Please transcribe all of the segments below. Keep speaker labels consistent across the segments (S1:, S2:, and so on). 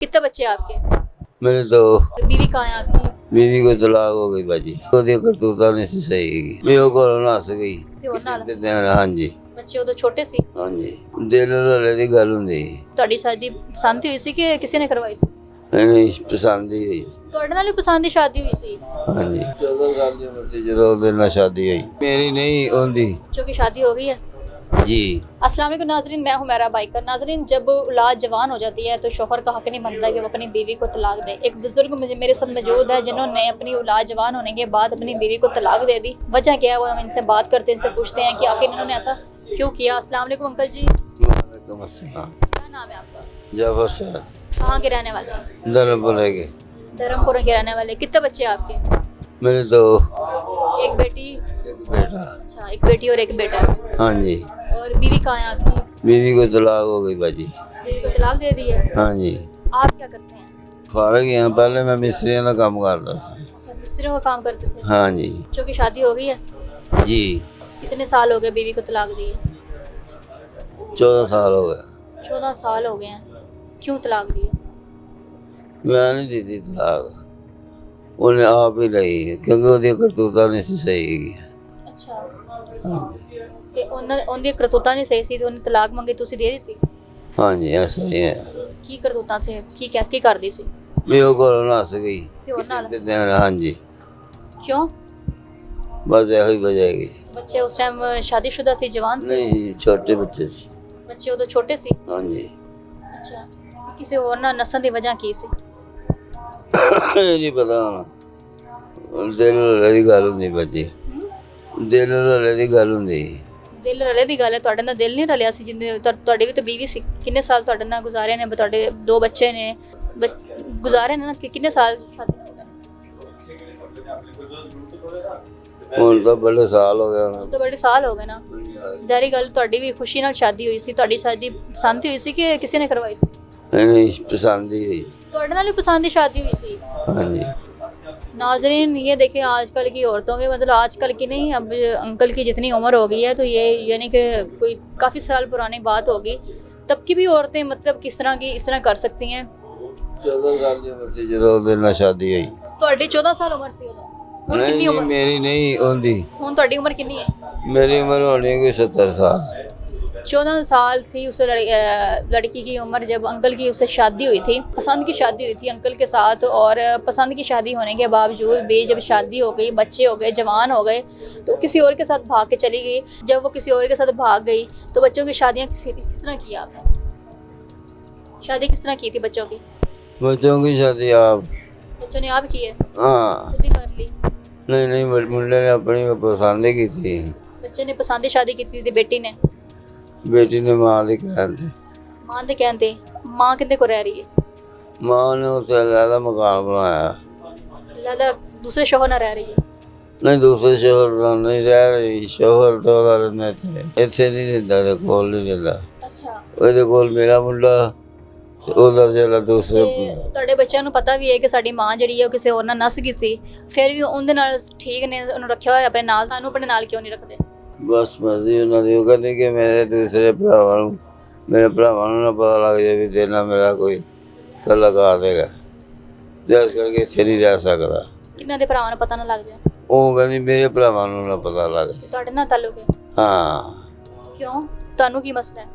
S1: कितने बच्चे हैं आपके?
S2: मेरे तो
S1: बीवी कहाँ है आपकी?
S2: बीवी को तलाक हो गई बाजी ਉਹਦੀ ਕਰਤੂਤਾਂ नहीं सी सही मैं वो घरों नस गई
S1: किसी और नाल?
S2: किसी ਦੇ हाँ जी
S1: ਬੱਚੇ ਉਦੋਂ ਛੋਟੇ ਸੀ।
S2: हाँ जी दिल वाले ਦੀ ਗੱਲ ਹੁੰਦੀ
S1: ਤੁਹਾਡੀ ਸ਼ਾਦੀ ਪਸੰਦ ਹੋਈ ਸੀ ਕਿ ਕਿਸੇ ਨੇ ਕਰਵਾਈ ਸੀ?
S2: ਨਹੀਂ ਪਸੰਦ ਹੀ ਹੋਈ
S1: ਤੁਹਾਡੇ ਨਾਲ ਵੀ ਪਸੰਦ ਦੀ ਸ਼ਾਦੀ ਹੋਈ ਸੀ?
S2: हाँ जी 14 साल ਦੀ ਉਮਰ ਸੀ ਜਦੋਂ ਉਹਦੇ ਨਾਲ ਸ਼ਾਦੀ ਹੋਈ ਮੇਰੀ नहीं ਹੁੰਦੀ
S1: बच्चों की शादी हो गई है।
S2: जी।
S1: अस्सलाम वालेकुम नाजरीन, मैं हूं मेरा बाइकर। नाजरीन, जब औलाद जवान हो जाती है तो शोहर का हक नहीं बनता कि वो अपनी बीवी को तलाक दे। एक बुजुर्ग मुझे मेरे साथ मौजूद है जिन्होंने अपनी औलाद जवान होने के बाद अपनी बीवी को तलाक दे दी। वजह क्या है वो हम इनसे बात करते हैं, इनसे पूछते हैं कि आखिर इन्होंने ऐसा क्यों किया। अस्सलाम वालेकुम अंकल जी,
S2: वालेकुम अस्सलाम।
S1: क्या नाम है आपका?
S2: जाफर साहब
S1: कहाँ के रहने वाले हैं?
S2: धर्मपुर है के
S1: धर्मपुर के रहने वाले। कितने बच्चे हैं आपके?
S2: मेरे तो
S1: एक बेटी।
S2: एक बेटा।
S1: अच्छा, एक बेटी और एक बेटा।
S2: हाँ जी।
S1: और बीवी कहाँ है आपकी?
S2: बीवी को तलाक हो गई बाजी
S1: बीवी को तलाक दे दी है।
S2: हाँ जी
S1: आप क्या करते हैं?
S2: फारग यहाँ पहले मैं मिस्त्रियों का काम करता था
S1: अच्छा, मिस्त्रियों का काम करते थे।
S2: हाँ जी
S1: बच्चों की शादी हो गई है?
S2: जी
S1: कितने साल हो गए बीवी को तलाक दिए?
S2: 14 साल हो गया
S1: 14 साल हो गए हैं। क्यों तलाक दिए?
S2: मैं नहीं दी थी तलाक उन्हें आप ही ली क्योंकि ਉਹਦੀ ਕਰਤੂਤਾਂ नहीं सी सही
S1: ਅੱਛਾ,
S2: हाँ
S1: ਤੇ ਉਹਦੀ ਕਰਤੂਤਾਂ ਨਹੀਂ ਸਹੀ ਸੀ ਤੇ ਉਹਨੇ ਤਲਾਕ ਮੰਗੀ, ਤੁਸੀਂ ਦੇ ਦਿੱਤੀ?
S2: हाँ जी ऐसा ही है
S1: ਕੀ ਕਰਤੂਤਾਂ ਸੀ? ਕੀ ਕਰਦੀ ਸੀ?
S2: भी वो घरों नस गई
S1: ਕਿਸੇ ਹੋਰ ਨਾਲ?
S2: किसी दिन हाँ जी
S1: ਕਿਉਂ?
S2: बस यही वजह है
S1: ਬੱਚੇ ਉਸ ਟਾਈਮ ਸ਼ਾਦੀशुदा ਸੀ, ਜਵਾਨ ਸੀ?
S2: नहीं छोटे बच्चे से
S1: ਬੱਚੇ ਉਦੋਂ ਛੋਟੇ ਸੀ?
S2: हाँ जी
S1: ਅੱਛਾ, ਤੇ ਕਿਸੇ ਹੋਰ ਨਾਲ ਨਸਣ ਦੀ ਵਜ੍ਹਾ ਕੀ ਸੀ?
S2: ਇਹ ਨਹੀਂ ਪਤਾ ਹੁਣ ਦਿਲ ਵਾਲੀ ਗੱਲ ਹੁੰਦੀ ਬੱਜੀ ਦਿਲ ਵਾਲੀ ਗੱਲ ਹੁੰਦੀ
S1: ਦਿਲ ਰਲੇ ਦੀ ਗੱਲ ਹੈ। ਤੁਹਾਡੇ ਨਾਲ ਦਿਲ ਨਹੀਂ ਰਲਿਆ ਸੀ? ਜਿੰਦੇ ਤੁਹਾਡੀ ਵੀ ਤਾਂ ਬੀਵੀ ਸੀ, ਕਿੰਨੇ ਸਾਲ ਤੁਹਾਡੇ ਨਾਲ ਗੁਜ਼ਾਰੇ ਨੇ? ਤੁਹਾਡੇ 2 ਬੱਚੇ ਨੇ, ਗੁਜ਼ਾਰੇ ਨੇ ਨਾ? ਕਿੰਨੇ ਸਾਲ ਸ਼ਾਦੀ ਨੂੰ ਹੋ ਗਏ?
S2: ਹੁਣ ਤਾਂ ਬੜੇ ਸਾਲ ਹੋ ਗਏ
S1: ਹੁਣ ਤਾਂ ਬੜੇ ਸਾਲ ਹੋ ਗਏ ਨਾ। ਜ਼ਾਰੀ ਗੱਲ, ਤੁਹਾਡੀ ਵੀ ਖੁਸ਼ੀ ਨਾਲ ਸ਼ਾਦੀ ਹੋਈ ਸੀ। ਤੁਹਾਡੀ ਸ਼ਾਦੀ ਪਸੰਦ ਹੋਈ ਸੀ ਕਿ ਕਿਸੇ ਨੇ ਕਰਵਾਈ ਸੀ?
S2: नहीं पसंद ही हुई
S1: ਤੁਹਾਡੇ ਨਾਲ ਵੀ ਪਸੰਦ ਦੀ ਸ਼ਾਦੀ हुई थी।
S2: हाँ जी
S1: नाजरीन, ये देखें आजकल की औरतों के, मतलब आजकल की नहीं, अब अंकल की जितनी उम्र हो गई है तो ये यानी कि कोई काफ़ी साल पुरानी बात होगी, तब की भी औरतें मतलब किस तरह की इस तरह कर सकती हैं।
S2: 14 साल ਦੀ ਉਮਰ ਸੀ ਜਦੋਂ ਉਹਦੇ ਨਾਲ ਸ਼ਾਦੀ ਹੋਈ
S1: ਤੁਹਾਡੀ 14 ਸਾਲ ਉਮਰ ਸੀ ਉਦੋਂ? ਹੁਣ ਕਿੰਨੀ
S2: ਨਹੀਂ
S1: ਉਮਰ?
S2: ਮੇਰੀ ਨਹੀਂ ਹੁੰਦੀ
S1: ਹੁਣ ਤੁਹਾਡੀ ਉਮਰ ਕਿੰਨੀ ਹੈ?
S2: मेरी उम्र होनी है कोई 70 साल
S1: 14 साल थी उस लड़की की उम्र जब अंकल की उससे शादी हुई थी। पसंद की शादी हुई थी अंकल के साथ, और पसंद की शादी होने के बावजूद भी जब शादी हो गई, बच्चे हो गए, जवान हो गए, तो किसी और के साथ भाग के चली गई। जब वो किसी और के साथ भाग गई तो बच्चों की शादियाँ किस तरह की आपने? शादी किस तरह की थी बच्चों की?
S2: बच्चों की शादी आप
S1: बच्चों ने आप की है?
S2: हाँ
S1: खुद ही कर ली?
S2: नहीं मुंडे ने अपनी पसंद ही की थी
S1: बच्चे ने पसंद की शादी की थी, बेटी ने?
S2: बेटी ने माँ के कहते
S1: मां दे कहते? मां कितने को रह रही है?
S2: माँ ने उसे अलग मकान बनाया
S1: लाला दूसरे शोहर ना रह रही है?
S2: नहीं दूसरे शोहर नहीं रह रही शोहर तो रहने थे इतने नहीं रहता ते कोल नहीं रहता
S1: अच्छा,
S2: ਉਹਦੇ ਕੋਲ ਮੇਰਾ ਮੁੰਡਾ ਤੇ ਉਹਦਾ ਜਿਹੜਾ ਦੂਸਰੇ
S1: ਤੇ ਤੁਹਾਡੇ ਬੱਚਿਆਂ ਨੂੰ ਪਤਾ ਵੀ ਹੈ ਕਿ ਸਾਡੀ ਮਾਂ ਜਿਹੜੀ ਹੈ ਉਹ ਕਿਸੇ ਹੋਰ ਨਾਲ ਨਸ ਗਈ ਸੀ, ਫਿਰ ਵੀ ਉਹਦੇ ਨਾਲ ਠੀਕ ਨੇ, ਉਹਨੂੰ ਰੱਖਿਆ ਹੋਇਆ ਆਪਣੇ ਨਾਲ, ਸਾਨੂੰ ਆਪਣੇ ਨਾਲ ਕਿਉਂ ਨਹੀਂ ਰੱਖਦੇ?
S2: ਬਸ ਮਰਜ਼ੀ ਉਹਨਾਂ ਦੀ ਉਹ ਕਹਿੰਦੇ ਕਿ ਮੇਰੇ ਦੂਸਰੇ ਮੇਰੇ ਭਰਾਵਾਂ ਨੂੰ ਨਾ ਪਤਾ ਲੱਗ ਜਾਵੇ ਵੀ ਤੇਰੇ ਨਾਲ ਮੇਰਾ ਕੋਈ ਤਲਕ ਆ ਦੇਗਾ ਤੇ ਇਸ ਕਰਕੇ ਇੱਥੇ ਨਹੀਂ ਰਹਿ ਸਕਦਾ।
S1: ਕਿੰਨਾਂ ਦੇ ਭਰਾਵਾਂ ਨੂੰ ਪਤਾ ਨਾ ਲੱਗ ਜਾਏ?
S2: ਉਹ ਕਹਿੰਦੀ ਮੇਰੇ ਭਰਾਵਾਂ ਨੂੰ ਨਾ ਪਤਾ ਲੱਗ ਜਾਏ
S1: ਤੁਹਾਡੇ ਨਾਲ ਤਾਲੁਕ ਹੈ?
S2: ਹਾਂ
S1: ਕਿਉਂ? ਤੁਹਾਨੂੰ ਕੀ ਮਸਲਾ ਹੈ?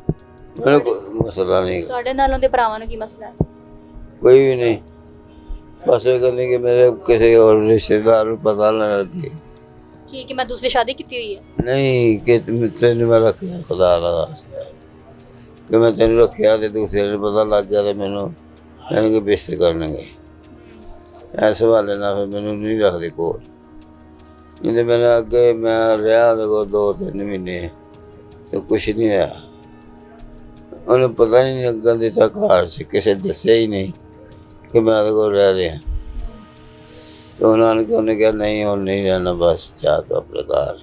S2: ਮੈਨੂੰ ਕੋਈ ਮਸਲਾ ਨਹੀਂ
S1: ਤੁਹਾਡੇ ਨਾਲ ਉਹਦੇ ਭਰਾਵਾਂ ਨੂੰ ਕੀ ਮਸਲਾ ਹੈ?
S2: ਕੋਈ ਵੀ ਨਹੀਂ ਬਸ ਇਹ ਕਹਿੰਦੇ ਕਿ ਮੇਰੇ ਕਿਸੇ ਹੋਰ ਰਿਸ਼ਤੇਦਾਰ ਨੂੰ ਪਤਾ ਨਾ ਲੱਗੇ
S1: ਕਿ ਮੈਂ ਦੂਸਰੀ ਸ਼ਾਦੀ ਕੀਤੀ ਹੋਈ ਹੈ?
S2: ਨਹੀਂ ਕਿ ਤੈਨੂੰ ਮੈਂ ਰੱਖਿਆ ਖੁਦਾ ਦਾ ਕਿ ਮੈਂ ਤੈਨੂੰ ਰੱਖਿਆ ਤੇ ਦੂਸਰੇ ਨੂੰ ਪਤਾ ਲੱਗ ਗਿਆ ਤੇ ਮੈਨੂੰ ਯਾਨੀ ਕਿ ਬੇਇੱਜ਼ਤੀ ਕਰਨਗੇ ਇਸ ਹਵਾਲੇ ਨਾਲ ਫਿਰ ਮੈਨੂੰ ਨਹੀਂ ਰੱਖਦੇ ਕੋਲ ਨਹੀਂ। ਮੈਨੂੰ ਅੱਗੇ ਮੈਂ ਰਿਹਾ ਉਹਦੇ ਕੋਲ 2-3 ਮਹੀਨੇ ਤੇ ਕੁਛ ਨਹੀਂ ਹੋਇਆ। ਉਹਨੂੰ ਪਤਾ ਨਹੀਂ ਲੱਗਣ ਦਿੱਤਾ ਘਰ ਸੀ, ਕਿਸੇ ਦੱਸਿਆ ਹੀ ਨਹੀਂ ਕਿ ਮੈਂ ਉਹਦੇ ਕੋਲ ਰਹਿ ਰਿਹਾ। ਤੇ ਉਹਨੇ ਕਿਹਾ ਨਹੀਂ ਹੁਣ ਨਹੀਂ ਰਹਿਣਾ, ਬਸ ਜਾ ਤੂੰ ਆਪਣੇ ਘਰ,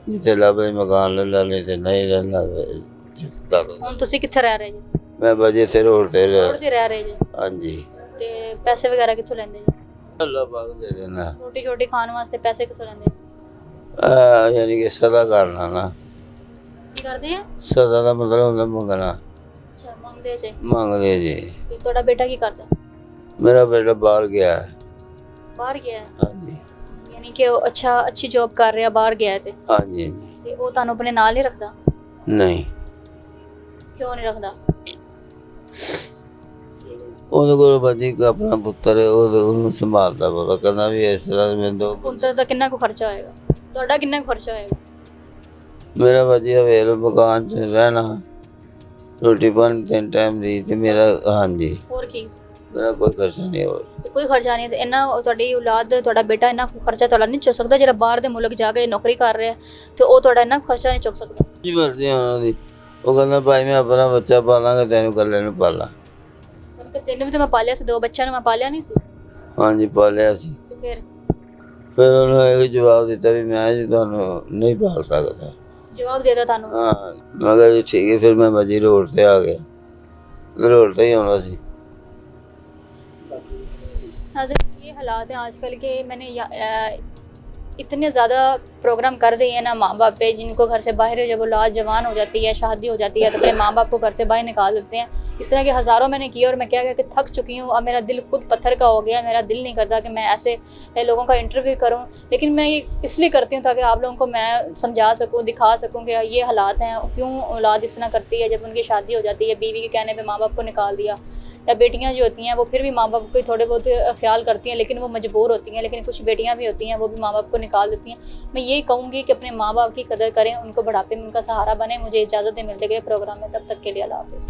S2: ਜਿੱਥੇ ਲੱਭੇ ਮਕਾਨ ਲੈ ਲਾ, ਨਹੀਂ ਤੇ ਨਹੀਂ ਰਹਿਣਾ।
S1: ਹੁਣ ਤੁਸੀਂ ਕਿੱਥੇ ਰਹਿ ਰਹੇ ਜੀ?
S2: ਮੈਂ ਬਜੇ ਤੇ ਰੋਡ ਤੇ
S1: ਰੋਡ ਤੇ ਰਹਿ ਰਹੇ ਜੀ?
S2: ਹਾਂਜੀ।
S1: ਤੇ ਪੈਸੇ ਵਗੈਰਾ ਕਿੱਥੋਂ ਲੈਂਦੇ ਜੀ?
S2: ਅੱਲਾ ਪਾਕ ਦੇ ਦੇਣਾ।
S1: ਰੋਟੀ ਛੋਟੀ ਖਾਣ ਵਾਸਤੇ ਪੈਸੇ ਕਿੱਥੋਂ ਲੈਂਦੇ?
S2: ਯਾਨੀ ਕਿ ਸਦਾ ਕਰਨਾ ਨਾ।
S1: ਕੀ ਕਰਦੇ ਆ?
S2: ਸਦਾ ਦਾ ਮਤਲਬ ਹੁੰਦਾ ਮੰਗਣਾ।
S1: ਅੱਛਾ, ਮੰਗਦੇ ਜੇ
S2: ਮੰਗਦੇ ਜੀ।
S1: ਤੇ ਤੁਹਾਡਾ ਬੇਟਾ ਕੀ ਕਰਦਾ?
S2: ਮੇਰਾ ਬੇਟਾ ਬਾਹਰ ਗਿਆ ਹੈ।
S1: ਬਾਹਰ ਗਿਆ ਹੈ,
S2: ਹਾਂਜੀ
S1: ਯਾਨੀ ਕਿ ਉਹ ਅੱਛੀ ਜੌਬ ਕਰ ਰਿਹਾ, ਬਾਹਰ ਗਿਆ ਹੈ ਤੇ
S2: ਹਾਂਜੀ ਜੀ।
S1: ਤੇ ਉਹ ਤੁਹਾਨੂੰ ਆਪਣੇ ਨਾਲ ਹੀ ਰੱਖਦਾ?
S2: ਨਹੀਂ,
S1: ਕਿਉਂ ਨਹੀਂ ਰੱਖਦਾ?
S2: ਉਹਦੇ ਕੋਲ ਬਾਜੀ ਆਪਣਾ ਪੁੱਤਰ ਹੈ, ਉਹਨੂੰ ਸੰਭਾਲਦਾ ਪਤਾ ਕਰਨਾ ਵੀ ਇਸ ਤਰ੍ਹਾਂ ਮੈਨੂੰ ਦੋ
S1: ਪੁੱਤਰ ਦਾ ਕਿੰਨਾ ਕੁ ਖਰਚਾ ਹੋਏਗਾ? ਤੁਹਾਡਾ ਕਿੰਨਾ ਕੁ ਖਰਚਾ ਹੋਏਗਾ?
S2: ਮੇਰਾ ਬਾਜੀ ਹਵੇਲ ਮਕਾਨ 'ਚ ਰਹਿਣਾ, ਰੋਟੀ ਪਾਣੀ 3 ਟਾਈਮ ਦੀ ਤੇ ਮੇਰਾ ਹਾਂਜੀ
S1: ਹੋਰ ਕੀ?
S2: ਮੇਰਾ ਕੋਈ ਖਰਚਾ ਨਹੀਂ ਹੋਰ।
S1: ਤੇ ਕੋਈ ਖਰਚਾ ਨਹੀਂ ਤੇ ਇੰਨਾ ਤੁਹਾਡੀ ਔਲਾਦ, ਤੁਹਾਡਾ ਬੇਟਾ ਇੰਨਾ ਕੁ ਖਰਚਾ ਤੁਹਾਡਾ ਨਹੀਂ ਚੁੱਕ ਸਕਦਾ? ਜਿਹੜਾ ਬਾਹਰ ਦੇ ਮੁਲਕ ਜਾ ਕੇ ਨੌਕਰੀ ਕਰ ਰਿਹਾ ਤੇ ਉਹ ਤੁਹਾਡਾ ਇੰਨਾ ਕੁ ਖਰਚਾ ਨਹੀਂ ਚੁੱਕ ਸਕਦਾ?
S2: ਜੀ ਮਰਜ਼ੀ ਉਹਨਾਂ ਦੀ। ਉਹ ਕਹਿੰਦਾ ਭਾਈ ਮੈਂ ਆਪਣਾ ਬੱਚਾ ਪਾਲਾਂਗਾ, ਤੈਨੂੰ ਇਕੱਲੇ ਨੂੰ ਪਾਲਾਂ।
S1: ਤੇ ਤੈਨੂੰ ਵੀ ਤਾਂ ਮੈਂ ਪਾਲਿਆ ਸੀ, 2 ਬੱਚਿਆਂ ਨੂੰ ਮੈਂ ਪਾਲਿਆ ਨਹੀਂ ਸੀ?
S2: ਹਾਂਜੀ ਪਾਲਿਆ ਸੀ।
S1: ਤੇ ਫਿਰ
S2: ਉਹਨਾਂ ਨੇ ਇਹ ਜਵਾਬ ਦਿੱਤਾ ਵੀ ਮੈਂ ਜੀ ਤੁਹਾਨੂੰ ਨਹੀਂ ਪਾਲ ਸਕਦਾ।
S1: ਜਵਾਬ ਦੇਦਾ ਤੁਹਾਨੂੰ?
S2: ਹਾਂ ਮੈਂ ਕਿਹਾ ਜੀ ਠੀਕ ਹੈ। ਫਿਰ ਮੈਂ ਬਾਜੀ ਰੋਡ ਤੇ ਆ ਗਿਆ, ਰੋਡ ਤੇ ही आना सी।
S1: नाज़रीन ये हालात हैं आजकल के। मैंने इतने ज़्यादा प्रोग्राम कर दिए हैं ना माँ बाप पे, जिनको घर से बाहर जब औलाद जवान हो जाती है, शादी हो जाती है, तो अपने माँ बाप को घर से बाहर निकाल देते हैं। इस तरह के हज़ारों मैंने किए और मैं क्या कि थक चुकी हूँ। अब मेरा दिल खुद पत्थर का हो गया। मेरा दिल नहीं करता कि मैं ऐसे लोगों का इंटरव्यू करूँ, लेकिन मैं ये इसलिए करती हूँ ताकि आप लोगों को मैं समझा सकूँ, दिखा सकूँ कि ये हालात हैं, क्यों औलाद इस तरह करती है। जब उनकी शादी हो जाती है, बीवी के कहने पर माँ बाप को निकाल दिया, या बेटियां जो होती हैं वो फिर भी माँ बाप को थोड़े बहुत ख्याल करती हैं, लेकिन वो मजबूर होती हैं। लेकिन कुछ बेटियां भी होती हैं वो भी माँ बाप को निकाल देती हैं। मैं यही कहूँगी कि अपने माँ बाप की कदर करें, उनको बुढ़ापे में उनका सहारा बने। मुझे इजाज़त है, मिलते गए प्रोग्राम में, तब तक के लिए अल्लाह हाफ़िज़।